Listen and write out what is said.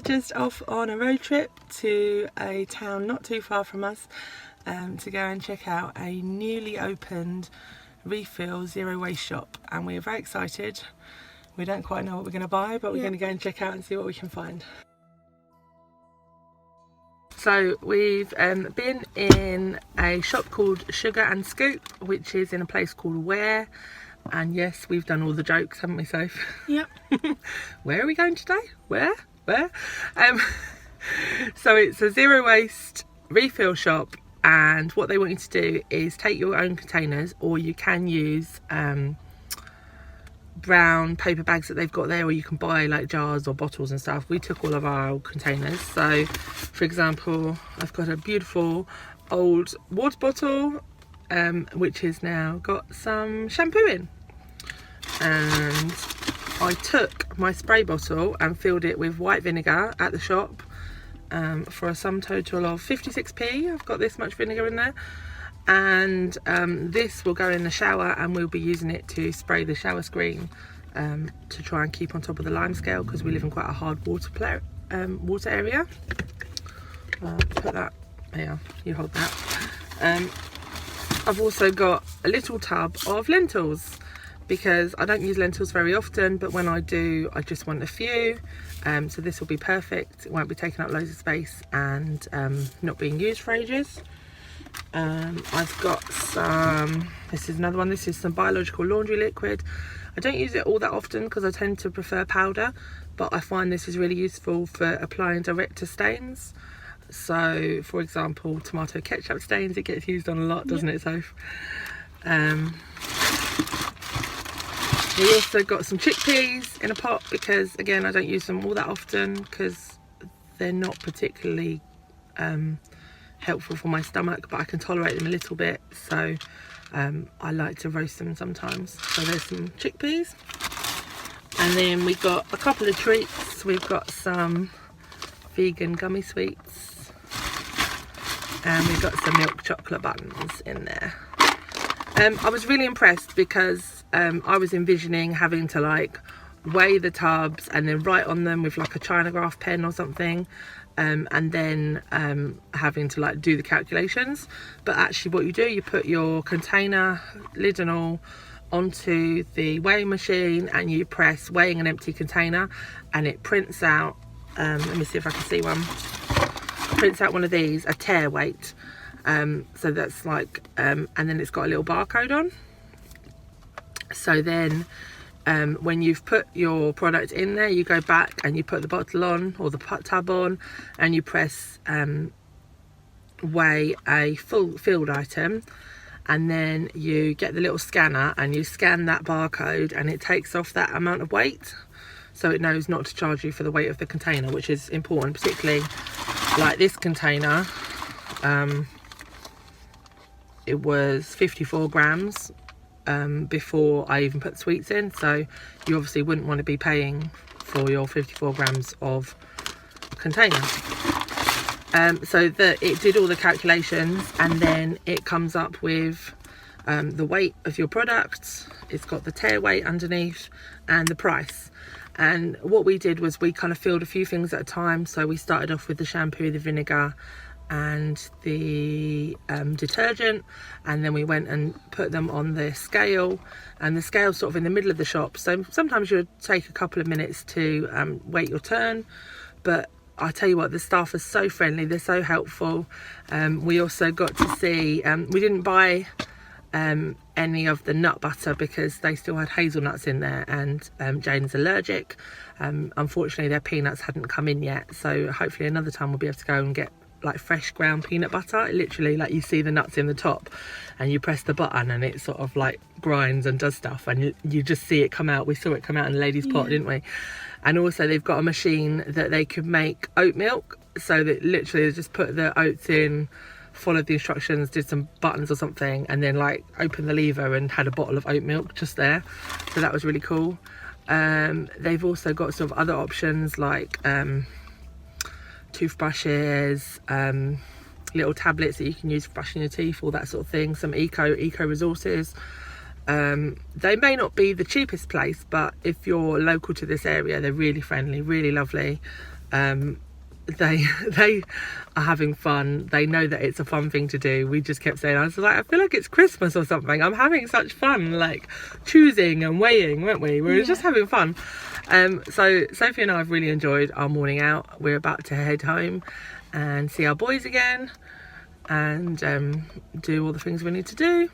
just off on a road trip to a town not too far from us to go and check out a newly opened refill zero waste shop, and we're very excited. We don't quite know what we're going to buy, but we're going to go and check out and see what we can find. So we've been in a shop called Sugar and Scoop, which is in a place called Where. And yes, we've done all the jokes, haven't we, Soph? Yep. Where are we going today? Where? So it's a zero waste refill shop, and what they want you to do is take your own containers, or you can use brown paper bags that they've got there, or you can buy like jars or bottles and stuff. We took all of our old containers. So for example, I've got a beautiful old water bottle which has now got some shampoo in, and I took my spray bottle and filled it with white vinegar at the shop for a sum total of 56p. I've got this much vinegar in there, and this will go in the shower, and we'll be using it to spray the shower screen to try and keep on top of the lime scale, because we live in quite a hard water area. Put that here, you hold that. I've also got a little tub of lentils, because I don't use lentils very often, but when I do, I just want a few. So this will be perfect. It won't be taking up loads of space and not being used for ages. I've got some, this is another one, this is some biological laundry liquid. I don't use it all that often because I tend to prefer powder, but I find this is really useful for applying direct to stains. So for example, tomato ketchup stains, it gets used on a lot, doesn't it, Soph? We also got some chickpeas in a pot, because again, I don't use them all that often because they're not particularly helpful for my stomach, but I can tolerate them a little bit, so I like to roast them sometimes. So there's some chickpeas, and then we got a couple of treats. We've got some vegan gummy sweets, and we've got some milk chocolate buns in there. I was really impressed because I was envisioning having to like weigh the tubs and then write on them with like a Chinograph pen or something, and then having to like do the calculations. But actually what you do, you put your container lid and all onto the weighing machine, and you press weighing an empty container, and it prints out, let me see if I can see one, prints out one of these, a tare weight. So that's like, and then it's got a little barcode on. So then when you've put your product in there, you go back and you put the bottle on, or the tub on, and you press weigh a full filled item, and then you get the little scanner and you scan that barcode, and it takes off that amount of weight, so it knows not to charge you for the weight of the container, which is important, particularly like this container. It was 54 grams before I even put sweets in, so you obviously wouldn't want to be paying for your 54 grams of container. So that it did all the calculations, and then it comes up with the weight of your product. It's got the tare weight underneath and the price. And what we did was we kind of filled a few things at a time. So we started off with the shampoo, the vinegar and the detergent, and then we went and put them on the scale, and the scale's sort of in the middle of the shop, so sometimes you'll take a couple of minutes to wait your turn. But I tell you what, the staff are so friendly, they're so helpful. We also got to see, we didn't buy any of the nut butter because they still had hazelnuts in there, and Jane's allergic. Unfortunately their peanuts hadn't come in yet, so hopefully another time we'll be able to go and get like fresh ground peanut butter. Literally, like, you see the nuts in the top and you press the button and it sort of like grinds and does stuff, and you just see it come out. We saw it come out in the lady's pot, didn't we? And also they've got a machine that they could make oat milk, so that literally they just put the oats in, followed the instructions, did some buttons or something, and then like opened the lever and had a bottle of oat milk just there. So that was really cool. They've also got sort of other options like toothbrushes, little tablets that you can use for brushing your teeth, all that sort of thing. Some eco resources. They may not be the cheapest place, but if you're local to this area, they're really friendly, really lovely. They are having fun. They know that it's a fun thing to do. We just kept saying, I was like, I feel like it's Christmas or something. I'm having such fun, like choosing and weighing, weren't we? We were just having fun. So Sophie and I have really enjoyed our morning out. We're about to head home and see our boys again and do all the things we need to do.